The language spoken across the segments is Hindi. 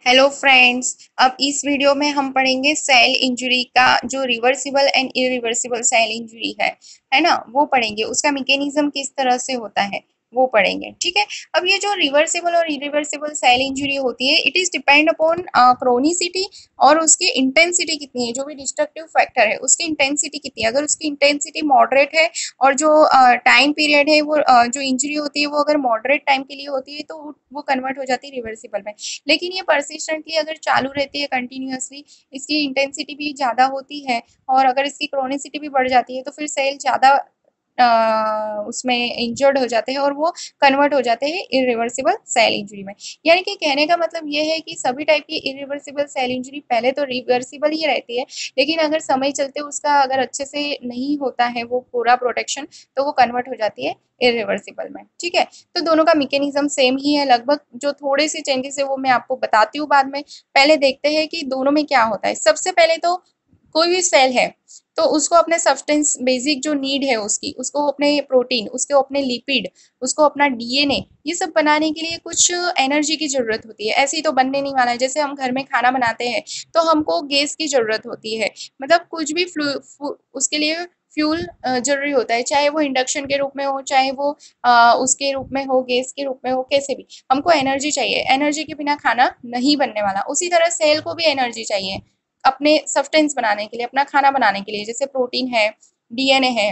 Hello friends. अब इस वीडियो में हम पढ़ेंगे सेल इंजरी का, जो reversible and irreversible cell injury है ना, वो पढ़ेंगे। उसका मैकेनिज्म किस तरह से होता है वो पढ़ेंगे, ठीक है। अब ये जो रिवर्सिबल और इरिवर्सिबल सेल इंजरी होती है, it is depend upon chronicity और उसकी इंटेंसिटी कितनी है। जो भी डिस्ट्रक्टिव फैक्टर है उसकी इंटेंसिटी कितनी है। अगर उसकी इंटेंसिटी मॉडरेट है और जो टाइम पीरियड है वो जो इंजरी होती है वो अगर मॉडरेट टाइम के लिए होती है तो वो कन्वर्ट हो जाती है रिवर्सिबल में। लेकिन ये परसिस्टेंटली अगर चालू रहती है कंटिन्यूअसली, इसकी इंटेंसिटी भी ज़्यादा होती है और अगर इसकी क्रोनिसिटी भी बढ़ जाती है तो फिर सेल ज़्यादा उसमें इंजर्ड हो जाते हैं और वो कन्वर्ट हो जाते हैं इरिवर्सिबल सेल इंजरी में। यानी कि कहने का मतलब ये है कि सभी टाइप की इरिवर्सिबल सेल इंजरी पहले तो रिवर्सिबल ही रहती है, लेकिन अगर समय चलते उसका अगर अच्छे से नहीं होता है वो पूरा प्रोटेक्शन, तो वो कन्वर्ट हो जाती है इरिवर्सिबल में, ठीक है। तो दोनों का मैकेनिज्म सेम ही है लगभग। जो थोड़े से चेंजेस है वो मैं आपको बताती हूँ बाद में। पहले देखते हैं कि दोनों में क्या होता है। सबसे पहले तो कोई भी सेल है तो उसको अपने सब्सटेंस, बेसिक जो नीड है उसकी, उसको अपने प्रोटीन, उसको अपने लिपिड, उसको अपना डीएनए, ये सब बनाने के लिए कुछ एनर्जी की जरूरत होती है। ऐसे ही तो बनने नहीं वाला है। जैसे हम घर में खाना बनाते हैं तो हमको गैस की जरूरत होती है, मतलब कुछ भी उसके लिए फ्यूल जरूरी होता है, चाहे वो इंडक्शन के रूप में हो, चाहे वो उसके रूप में हो, गैस के रूप में हो, कैसे भी हमको एनर्जी चाहिए। एनर्जी के बिना खाना नहीं बनने वाला। उसी तरह सेल को भी एनर्जी चाहिए अपने सब्सटेंस बनाने के लिए, अपना खाना बनाने के लिए। जैसे प्रोटीन है, डीएनए है,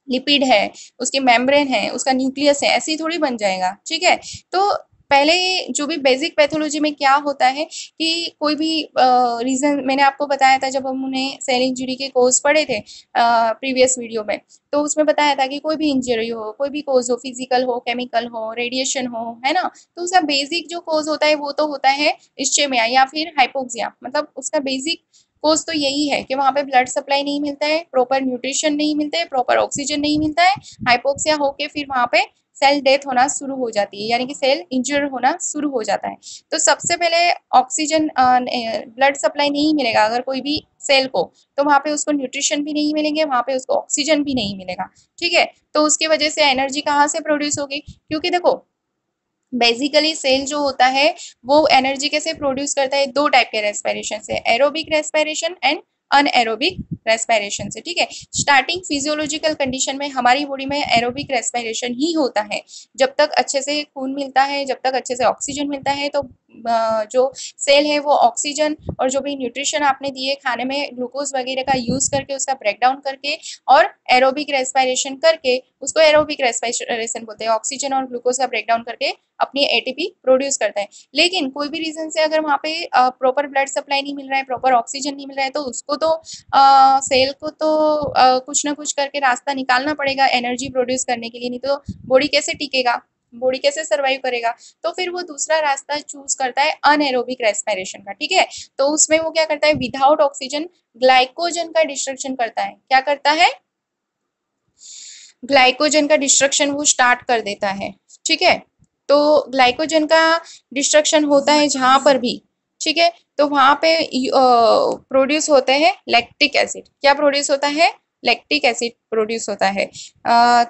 लिपिड है, उसके मेम्ब्रेन है, उसका न्यूक्लियस है, ऐसे ही थोड़ी बन जाएगा, ठीक है। तो पहले जो भी बेसिक पैथोलॉजी में क्या होता है कि कोई भी रीजन, मैंने आपको बताया था जब हम उन्हें सेल इंजरी के कोज पढ़े थे प्रीवियस वीडियो में, तो उसमें बताया था कि कोई भी इंजरी हो, कोई भी कोज हो, फिजिकल हो, केमिकल हो, रेडिएशन हो, है ना, तो उसका बेसिक जो कोज होता है वो तो होता है इस्चेमिया या फिर हाइपोक्सिया। मतलब उसका बेसिक कोज तो यही है कि वहाँ पे ब्लड सप्लाई नहीं मिलता है, प्रॉपर न्यूट्रिशन नहीं मिलता है, प्रॉपर ऑक्सीजन नहीं मिलता है। हाइपोक्सिया होके फिर वहाँ पे सेल डेथ होना शुरू हो जाती है, यानी कि सेल इंजर होना शुरू हो जाता है। तो सबसे पहले ऑक्सीजन, ब्लड सप्लाई नहीं मिलेगा अगर कोई भी सेल को, तो वहाँ पे उसको न्यूट्रिशन भी नहीं मिलेंगे, वहाँ पे उसको ऑक्सीजन भी नहीं मिलेगा, ठीक है। तो उसकी वजह से एनर्जी कहाँ से प्रोड्यूस होगी? क्योंकि देखो, बेसिकली सेल जो होता है वो एनर्जी कैसे प्रोड्यूस करता है? दो टाइप के रेस्पिरेशन से, aerobic respiration and anaerobic respiration से, ठीक है। स्टार्टिंग फिजियोलॉजिकल कंडीशन में हमारी बॉडी में एरोबिक रेस्पिरेशन ही होता है। जब तक अच्छे से खून मिलता है, जब तक अच्छे से ऑक्सीजन मिलता है, तो जो सेल है वो ऑक्सीजन और जो भी न्यूट्रिशन आपने दिए खाने में, ग्लूकोज वगैरह का यूज करके, उसका ब्रेक डाउन करके और एरोबिक रेस्पिरेशन करके, उसको एरोबिक रेस्पिरेशन बोलते हैं, ऑक्सीजन और ग्लूकोज का ब्रेक डाउन करके अपनी एटीपी प्रोड्यूस करता है। लेकिन कोई भी रीजन से अगर वहाँ पे प्रॉपर ब्लड सप्लाई नहीं मिल रहा है, प्रॉपर ऑक्सीजन नहीं मिल रहा है, तो उसको तो सेल को तो कुछ ना कुछ करके रास्ता निकालना पड़ेगा एनर्जी प्रोड्यूस करने के लिए, नहीं तो बॉडी कैसे टिकेगा, बॉडी कैसे सर्वाइव करेगा। तो फिर वो दूसरा रास्ता चूज करता है अनएरोबिक रेस्पिरेशन का, ठीक है। तो उसमें वो क्या करता है? विदाउट ऑक्सीजन ग्लाइकोजन का डिस्ट्रक्शन करता है। क्या करता है? ग्लाइकोजन का डिस्ट्रक्शन वो स्टार्ट कर देता है, ठीक है। तो ग्लाइकोजन का डिस्ट्रक्शन होता है जहां पर भी, ठीक है, तो वहां पे प्रोड्यूस होते हैं लैक्टिक एसिड। क्या प्रोड्यूस होता है? लैक्टिक एसिड प्रोड्यूस होता है।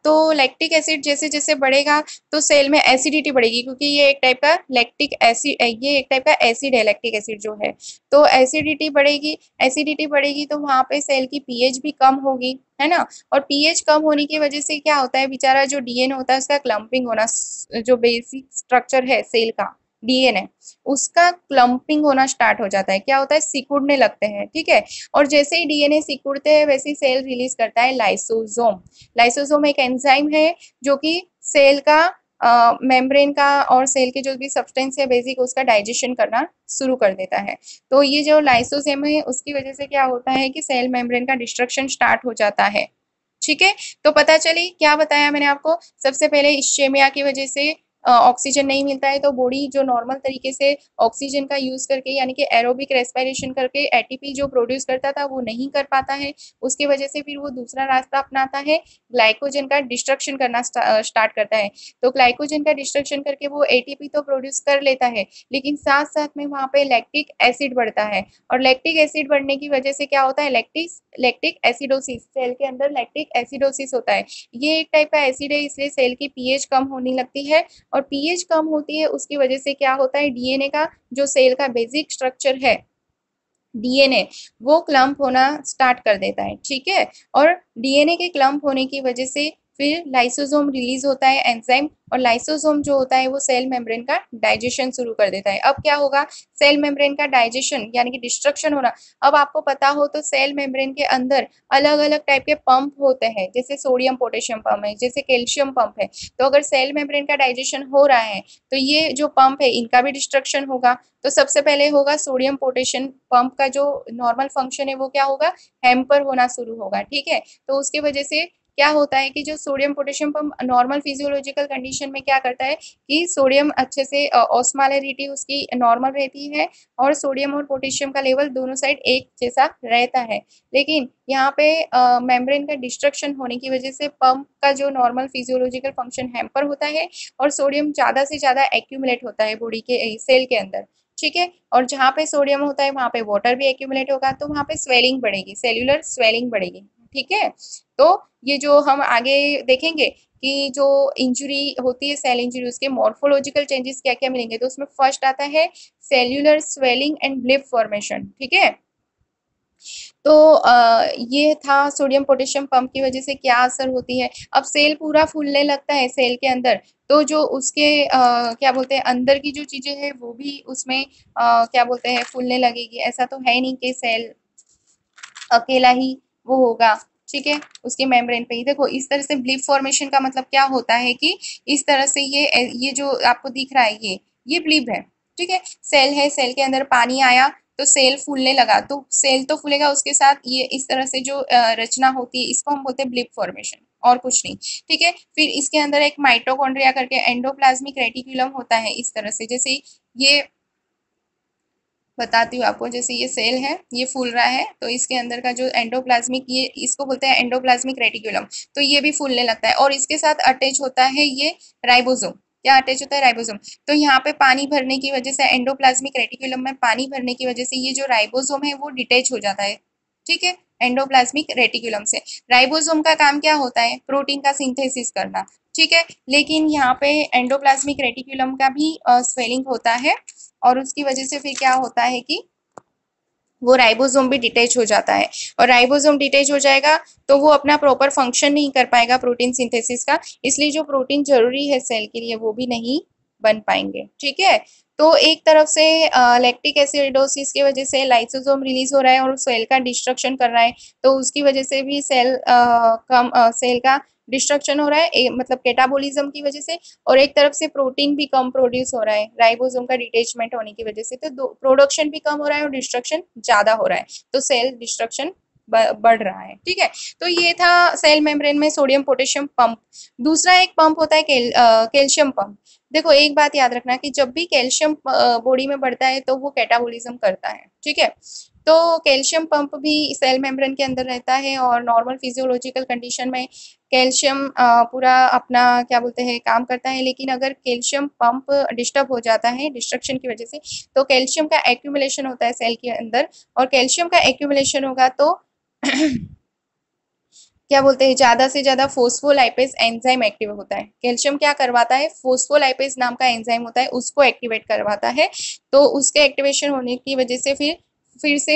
तो लैक्टिक एसिड जैसे जैसे बढ़ेगा तो सेल में एसिडिटी बढ़ेगी, क्योंकि ये एक टाइप का लैक्टिक एसिड, ये एक टाइप का एसिड है, लैक्टिक एसिड जो है। तो एसिडिटी बढ़ेगी, एसिडिटी बढ़ेगी तो वहां पे सेल की पीएच भी कम होगी, है ना। और पीएच कम होने की वजह से क्या होता है, बेचारा जो डीएनए होता है उसका क्लम्पिंग होना, जो बेसिक स्ट्रक्चर है सेल का डीएनए, उसका क्लम्पिंग होना स्टार्ट हो जाता है। क्या होता है? सिकुड़ने लगते हैं, ठीक है। और जैसे ही डीएनए सिकुड़ते हैं वैसे ही सेल रिलीज करता है लाइसोसोम। लाइसोसोम एक एंजाइम है जो कि सेल का मेम्ब्रेन का और सेल के जो भी सब्सटेंस है बेसिक, उसका डाइजेशन करना शुरू कर देता है। तो ये जो लाइसोसोम है उसकी वजह से क्या होता है कि सेल मेम्ब्रेन का डिस्ट्रक्शन स्टार्ट हो जाता है, ठीक है। तो पता चली क्या बताया मैंने आपको? सबसे पहले इस्चेमिया की वजह से ऑक्सीजन नहीं मिलता है, तो बॉडी जो नॉर्मल तरीके से ऑक्सीजन का यूज करके, यानी कि एरोबिक रेस्पिरेशन करके एटीपी जो प्रोड्यूस करता था वो नहीं कर पाता है। उसकी वजह से फिर वो दूसरा रास्ता अपनाता है, ग्लाइकोजन का डिस्ट्रक्शन करना स्टार्ट करता है। तो ग्लाइकोजन का डिस्ट्रक्शन करके वो एटीपी तो प्रोड्यूस कर लेता है, लेकिन साथ साथ में वहाँ पे लैक्टिक एसिड बढ़ता है। और लैक्टिक एसिड बढ़ने की वजह से क्या होता है? लैक्टिक एसिडोसिस, सेल के अंदर लैक्टिक एसिडोसिस होता है। ये एक टाइप का एसिड है, इसलिए सेल की पीएच कम होने लगती है और पीएच कम होती है उसकी वजह से क्या होता है, डीएनए का जो सेल का बेसिक स्ट्रक्चर है, डीएनए, वो क्लम्प होना स्टार्ट कर देता है, ठीक है। और डीएनए के क्लम्प होने की वजह से फिर लाइसोसोम रिलीज होता है एंजाइम, और लाइसोसोम जो होता है वो सेल मेम्ब्रेन का डाइजेशन शुरू कर देता है। अब क्या होगा, सेल मेम्ब्रेन का डाइजेशन यानी कि डिस्ट्रक्शन होना। अब आपको पता हो तो सेल मेम्ब्रेन के अंदर अलग अलग टाइप के पंप होते हैं, जैसे सोडियम पोटेशियम पंप है, जैसे कैल्शियम पंप है। तो अगर सेल मेम्ब्रेन का डाइजेशन हो रहा है तो ये जो पंप है इनका भी डिस्ट्रक्शन होगा। तो सबसे पहले होगा सोडियम पोटेशियम पंप का जो नॉर्मल फंक्शन है वो क्या होगा, हैम्पर होना शुरू होगा, ठीक है। तो उसकी वजह से क्या होता है कि जो sodium potassium pump normal physiological condition में क्या करता है कि सोडियम अच्छे से ऑस्मोलैरिटी उसकी नॉर्मल रहती है, और सोडियम और पोटेशियम का लेवल दोनों साइड एक जैसा रहता है। लेकिन यहाँ पे मेम्ब्रेन का डिस्ट्रक्शन होने की वजह से पंप का जो नॉर्मल फिजियोलॉजिकल फंक्शन हैम्पर होता है, और सोडियम ज़्यादा से ज़्यादा एक्यूमुलेट होता है बॉडी के सेल के अंदर, ठीक है। और जहाँ पे सोडियम होता है वहाँ पे वाटर भी एक्यूमुलेट होगा, तो वहाँ पे स्वेलिंग बढ़ेगी, सेल्यूलर स्वेलिंग बढ़ेगी, ठीक है। तो ये जो हम आगे देखेंगे कि जो इंजुरी होती है सेल इंजुरी, उसके मॉर्फोलॉजिकल चेंजेस क्या क्या मिलेंगे, तो उसमें फर्स्ट आता है cellular swelling and blip formation, ठीक है। तो ये था सोडियम पोटेशियम पंप की वजह से क्या असर होती है। अब सेल पूरा फूलने लगता है सेल के अंदर, तो जो उसके क्या बोलते हैं अंदर की जो चीजें हैं वो भी उसमें क्या बोलते हैं फूलने लगेगी। ऐसा तो है नहीं कि सेल अकेला ही वो होगा, ठीक है, उसके मेम्ब्रेन पे ही। देखो इस तरह से ब्लिप फॉर्मेशन का मतलब क्या होता है कि इस तरह से ये जो आपको दिख रहा है ये ब्लिप है, ठीक है। सेल है, सेल के अंदर पानी आया तो सेल फूलने लगा, तो सेल तो फूलेगा, उसके साथ ये इस तरह से जो रचना होती है इसको हम बोलते हैं ब्लिप फॉर्मेशन, और कुछ नहीं, ठीक है। फिर इसके अंदर एक माइटोकॉन्ड्रिया करके एंडोप्लाज्मिक रेटिकुलम होता है इस तरह से, जैसे ये बताती हूँ आपको। जैसे ये सेल है, ये फूल रहा है, तो इसके अंदर का जो एंडोप्लाज्मिक, ये इसको बोलते हैं एंडोप्लाज्मिक रेटिकुलम, तो ये भी फूलने लगता है, और इसके साथ अटैच होता है ये राइबोसोम। क्या अटैच होता है, राइबोसोम। तो यहाँ पे पानी भरने की वजह से, एंडोप्लाज्मिक रेटिकुलम में पानी भरने की वजह से ये जो राइबोसोम है वो डिटेच हो जाता है, ठीक है, एंडोप्लाज्मिक रेटिकुलम से। राइबोसोम का काम क्या होता है, प्रोटीन का सिंथेसिस करना, ठीक है। लेकिन यहाँ पे एंडोप्लाज्मिक रेटिकुलम का भी स्वेलिंग होता है, और उसकी वजह से फिर क्या होता है कि वो राइबोसोम भी डिटेच हो जाता है, और राइबोसोम डिटेच हो जाएगा तो वो अपना प्रॉपर फंक्शन नहीं कर पाएगा प्रोटीन सिंथेसिस का, इसलिए जो प्रोटीन जरूरी है सेल के लिए वो भी नहीं बन पाएंगे, ठीक है। तो एक तरफ से लैक्टिक एसिडोसिस की वजह से लाइसोसोम रिलीज हो रहा है और सेल का डिस्ट्रक्शन कर रहा है, तो उसकी वजह से भी सेल का डिस्ट्रक्शन हो रहा है, मतलब कैटाबोलिज्म की वजह से। और एक तरफ से प्रोटीन भी कम प्रोड्यूस हो रहा है राइबोसोम का डिटेचमेंट होने की वजह से, तो प्रोडक्शन भी कम हो रहा है और डिस्ट्रक्शन ज्यादा हो रहा है, तो सेल डिस्ट्रक्शन बढ़ रहा है, ठीक है। तो ये था सेल मेम्ब्रेन में सोडियम पोटेशियम पंप। दूसरा एक पंप होता है कैल्शियम पंप। देखो एक बात याद रखना कि जब भी कैल्शियम बॉडी में बढ़ता है तो वो कैटाबोलिज्म करता है, ठीक है। तो कैल्शियम पंप भी सेल मेम्ब्रेन के अंदर रहता है, और नॉर्मल फिजियोलॉजिकल कंडीशन में कैल्शियम पूरा अपना क्या बोलते हैं काम करता है। लेकिन अगर कैल्शियम पंप डिस्टर्ब हो जाता है डिस्ट्रक्शन की वजह से, तो कैल्शियम का एक्यूमुलेशन होता है सेल के अंदर, और कैल्शियम का एक्यूमुलेशन होगा तो क्या बोलते हैं ज्यादा से ज्यादा फोस्फोलाइपेज एंजाइम एक्टिव होता है। कैल्शियम क्या करवाता है, फोस्फोलाइपेज नाम का एंजाइम होता है उसको एक्टिवेट करवाता है, तो उसके एक्टिवेशन होने की वजह से फिर से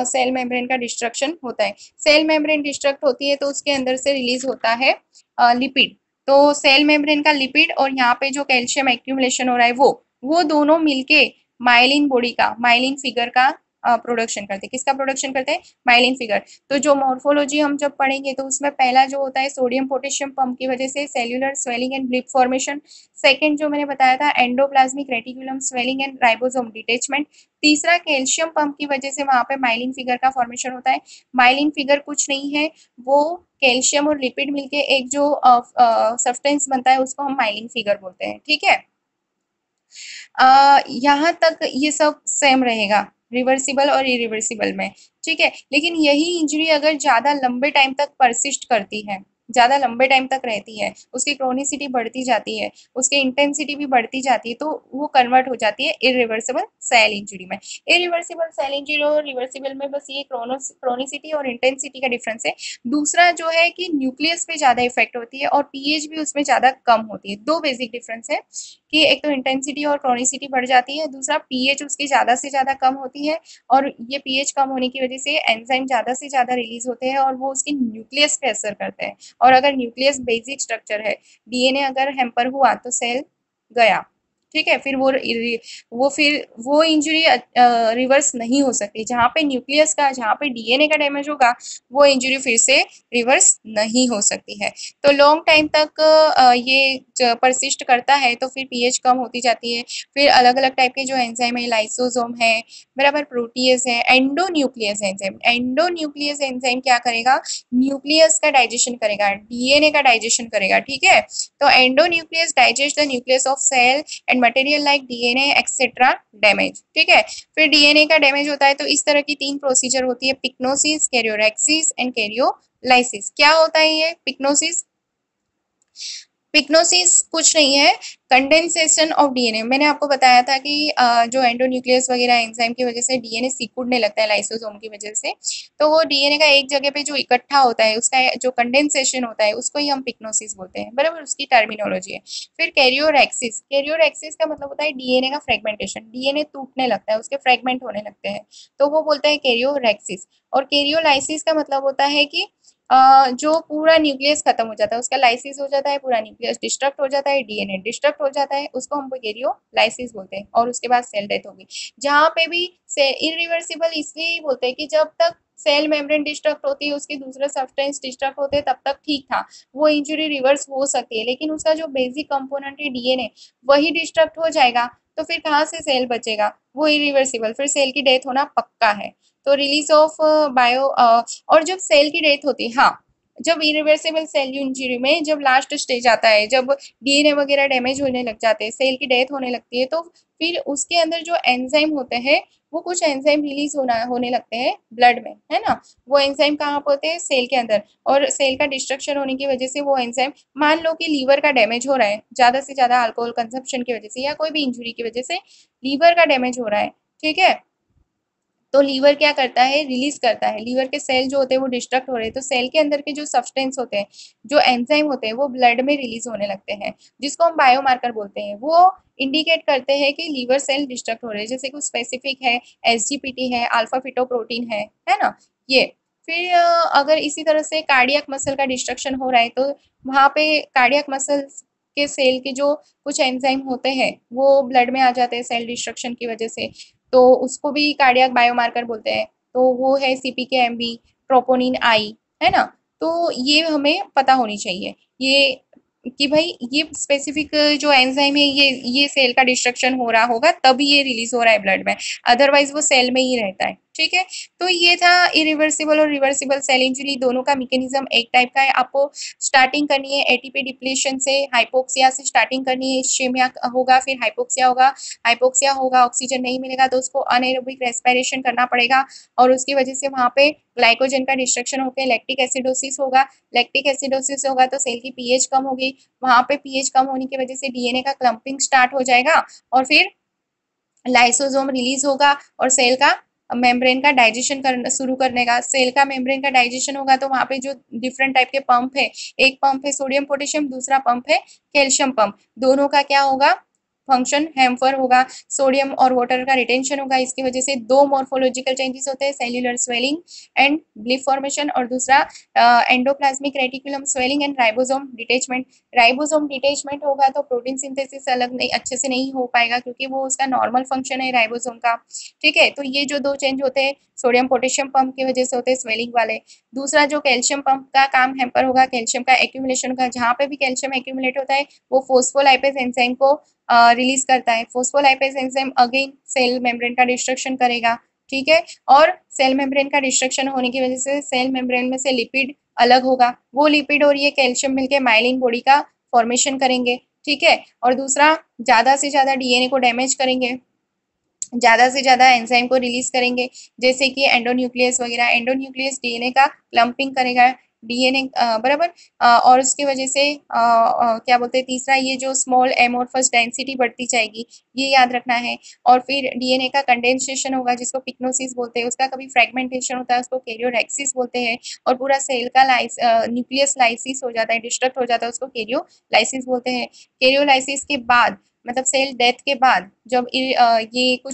सेल मेम्ब्रेन का डिस्ट्रक्शन होता है। सेल मेम्ब्रेन डिस्ट्रक्ट होती है तो उसके अंदर से रिलीज होता है लिपिड। तो सेल मेम्ब्रेन का लिपिड और यहाँ पे जो कैल्शियम एक्यूमुलेशन हो रहा है वो दोनों मिलके माइलिन बॉडी का, माइलिन फिगर का प्रोडक्शन करते हैं। किसका प्रोडक्शन करते हैं, माइलिन फिगर। तो जो मॉर्फोलॉजी हम जब पढ़ेंगे तो उसमें पहला जो होता है सोडियम पोटेशियम पंप की वजह से cellular swelling and blip formation. Second जो मैंने बताया था endoplasmic reticulum swelling and ribosome detachment. तीसरा कैल्शियम पंप की वजह से वहां पे माइलिन फिगर का फॉर्मेशन होता है। माइलिन फिगर कुछ नहीं है, वो कैल्शियम और लिपिड मिलके एक जो सब्सटेंस बनता है उसको हम माइलिन फिगर बोलते हैं, ठीक है। यहाँ तक ये सब सेम रहेगा रिवर्सिबल और इरिवर्सिबल में, ठीक है। लेकिन यही इंजरी अगर ज्यादा लंबे टाइम तक परसिस्ट करती है, ज़्यादा लंबे टाइम तक रहती है, उसकी क्रोनिसिटी बढ़ती जाती है, उसकी इंटेंसिटी भी बढ़ती जाती है, तो वो कन्वर्ट हो जाती है इरिवर्सिबल सेल इंजरी में। इरिवर्सिबल सेल इंजरी और रिवर्सिबल में बस ये क्रोनिसिटी और इंटेंसिटी का डिफरेंस है। दूसरा जो है कि न्यूक्लियस पे ज़्यादा इफेक्ट होती है और पीएच भी उसमें ज़्यादा कम होती है। दो बेसिक डिफरेंस है कि एक तो इंटेंसिटी और क्रोनिसिटी बढ़ जाती है, दूसरा पीएच उसकी ज़्यादा से ज़्यादा कम होती है, और ये पीएच कम होने की वजह से एंजाइम ज़्यादा से ज़्यादा रिलीज होते हैं और वो उसके न्यूक्लियस पे असर करते हैं। और अगर न्यूक्लियस बेसिक स्ट्रक्चर है, डीएनए अगर हैम्पर हुआ तो सेल गया, ठीक है। फिर वो इंजरी रिवर्स नहीं हो सकती। जहाँ पे न्यूक्लियस का, जहाँ पे डीएनए का डैमेज होगा, वो इंजरी फिर से रिवर्स नहीं हो सकती है। तो लॉन्ग टाइम तक ये परसिस्ट करता है तो फिर पीएच कम होती जाती है। फिर अलग अलग टाइप के जो एंजाइम है, लाइसोसोम है, बराबर, प्रोटीएज है, एंडोन्यूक्लियस एंजाइम। एंडोन्यूक्लियस एंजाइम क्या करेगा, न्यूक्लियस का डाइजेशन करेगा, डीएनए का डाइजेशन करेगा, ठीक है। तो endonuclease digest the nucleus of cell and material like DNA etcetera damage, ठीक है। फिर डीएनए का डैमेज होता है तो इस तरह की 3 प्रोसीजर होती है, पिक्नोसिस, कैरियोरेक्सिस एंड कैरियोलाइसिस। क्या होता है ये पिक्नोसिस? पिक्नोसिस कुछ नहीं है, कंडेंसेशन ऑफ डीएनए। मैंने आपको बताया था कि जो एंडोन्यूक्लियस वगैरह एंजाइम की वजह से डीएनए सिकुड़ने लगता है लाइसोसोम की वजह से, तो वो डीएनए का एक जगह पे जो इकट्ठा होता है, उसका जो कंडेंसेशन होता है, उसको ही हम पिक्नोसिस बोलते हैं, बराबर, उसकी टर्मिनोलॉजी है। फिर कैरियोरेक्सिस, कैरियोरेक्सिस का मतलब होता है डीएनए का फ्रेगमेंटेशन, डीएनए टूटने लगता है, उसके फ्रेगमेंट होने लगते हैं, तो वो बोलते हैं कैरियोरेक्सिस। और कैरियोलाइसिस का मतलब होता है कि जो पूरा न्यूक्लियस खत्म हो जाता है, उसका लाइसिस हो जाता है, पूरा न्यूक्लियस डिस्ट्रक्ट हो जाता है, डीएनए डिस्ट्रक्ट हो जाता है, उसको हम कैरियोलाइसिस बोलते हैं, और उसके बाद सेल डेथ होगी। जहाँ पे भी इरिवर्सिबल इसलिए ही बोलते हैं कि जब तक सेल मेम्ब्रेन डिस्ट्रक्ट होती है, उसके दूसरे सब्सटेंस डिस्ट्रक्ट होते हैं, तब तक ठीक था, वो इंजुरी रिवर्स हो सकती है। लेकिन उसका जो बेसिक कंपोनेंट है डीएनए, वही डिस्ट्रक्ट हो जाएगा, तो फिर कहाँ से सेल बचेगा, वो इरिवर्सिबल, फिर सेल की डेथ होना पक्का है। तो रिलीज ऑफ बायो, और जब सेल की डेथ होती है, हाँ, जब इरिवर्सिबल सेल इंजरी में जब लास्ट स्टेज आता है, जब डीएनए वगैरह डैमेज होने लग जाते हैं, सेल की डेथ होने लगती है, तो फिर उसके अंदर जो एंजाइम होते हैं, वो कुछ एंजाइम रिलीज होने लगते हैं ब्लड में, है ना। वो एंजाइम कहाँ पर होते हैं, सेल के अंदर। और सेल का डिस्ट्रक्शन होने की वजह से वो एंजाइम, मान लो कि लीवर का डैमेज हो रहा है ज्यादा से ज्यादा अल्कोहल कंजप्शन की वजह से, या कोई भी इंजुरी की वजह से लीवर का डैमेज हो रहा है, ठीक है। तो लीवर क्या करता है, रिलीज करता है, लीवर के सेल जो होते हैं वो डिस्ट्रक्ट हो रहे हैं, तो सेल के अंदर के जो सब्सटेंस होते हैं, जो एंजाइम होते हैं, वो ब्लड में रिलीज होने लगते हैं, जिसको हम बायोमार्कर बोलते हैं। वो इंडिकेट करते हैं कि लीवर सेल डिस्ट्रक्ट हो रहे हैं, जैसे कुछ स्पेसिफिक है, एसजीपीटी है, अल्फा फिटोप्रोटीन है ना, ये। फिर अगर इसी तरह से कार्डियक मसल का डिस्ट्रक्शन हो रहा है, तो वहाँ पे कार्डियक मसल के सेल के जो कुछ एंजाइम होते हैं, वो ब्लड में आ जाते हैं सेल डिस्ट्रक्शन की वजह से, तो उसको भी कार्डियक बायोमार्कर बोलते हैं। तो वो है CPK-MB, ट्रोपोनिन आई, है ना। तो ये हमें पता होनी चाहिए, ये कि भाई ये स्पेसिफिक जो एंजाइम है, ये सेल का डिस्ट्रक्शन हो रहा होगा तभी ये रिलीज हो रहा है ब्लड में, अदरवाइज वो सेल में ही रहता है, ठीक है। तो ये था इरिवर्सिबल और रिवर्सिबल सेल इंजरी, दोनों का मैकेनिज्म एक टाइप का है। आपको स्टार्टिंग करनी है एटीपी डिप्लीशन से, हाइपोक्सिया से स्टार्टिंग करनी है, इस्चेमिया होगा, फिर हाइपोक्सिया होगा। हाइपोक्सिया होगा, ऑक्सीजन नहीं मिलेगा तो उसको अनएरोबिक रेस्पिरेशन करना पड़ेगा, और उसकी वजह से वहाँ पे ग्लाइकोजन का डिस्ट्रक्शन होकर लैक्टिक एसिडोसिस होगा। लैक्टिक एसिडोसिस होगा तो सेल की पीएच कम होगी, वहाँ पे पीएच कम होने की वजह से डीएनए का क्लम्पिंग स्टार्ट हो जाएगा, और फिर लाइसोसोम रिलीज होगा, और सेल का मेम्ब्रेन का डाइजेशन शुरू करने का। सेल का मेम्ब्रेन का डाइजेशन होगा तो वहाँ पे जो डिफरेंट टाइप के पंप है, एक पंप है सोडियम पोटेशियम, दूसरा पंप है कैल्शियम पंप, दोनों का क्या होगा, फंक्शन हैम्पर होगा। सोडियम और वाटर का रिटेंशन होगा, इसकी वजह से दो मॉर्फोलॉजिकल चेंजेस होते हैं, cellular swelling and blip formation, और दूसरा endoplasmic reticulum swelling and ribosome detachment. Ribosome detachment होगा तो प्रोटीन सिंथेसिस अलग नहीं, अच्छे से नहीं हो पाएगा, क्योंकि वो उसका नॉर्मल फंक्शन है राइबोसोम का, ठीक है। तो ये जो दो चेंज होते हैं सोडियम पोटेशियम पंप की वजह से होते हैं, स्वेलिंग वाले। दूसरा जो कैल्शियम पंप का काम हैम्पर होगा, कैल्शियम का एक्यूमुलेशन होगा, जहाँ पे भी कैल्शियम एक्यूमुलेट होता है वो फोस्फोलाइपेज एंजाइम को रिलीज करता है। फोस्फोलाइपेज एंजाइम अगेन सेल मेम्ब्रेन का डिस्ट्रक्शन करेगा, ठीक है। और सेल मेम्ब्रेन का डिस्ट्रक्शन होने की वजह से सेल मेम्ब्रेन में से लिपिड अलग होगा, वो लिपिड और ये कैल्शियम मिलके माइलिन बॉडी का फॉर्मेशन करेंगे, ठीक है। और दूसरा, ज्यादा से ज्यादा डीएनए को डैमेज करेंगे, ज़्यादा से ज़्यादा एंजाइम को रिलीज करेंगे, जैसे कि एंडोन्यूक्लियस वगैरह। एंडोन्यूक्लियस डीएनए का क्लम्पिंग करेगा, डीएनए बराबर। और उसकी वजह से क्या बोलते हैं, तीसरा ये जो स्मॉल एमोर्फस डेंसिटी बढ़ती जाएगी, ये याद रखना है। और फिर डीएनए का कंडेंसेशन होगा जिसको पिक्नोसिस बोलते हैं, उसका कभी फ्रेगमेंटेशन होता है उसको कैरियोलैक्सिस बोलते हैं, और पूरा सेल का न्यूक्लियस लाइसिस हो जाता है, डिस्ट्रक्ट हो जाता है, उसको कैरियोलाइसिस बोलते हैं। कैरियोलाइसिस के बाद मतलब सेल डेथ के बाद जब ये कुछ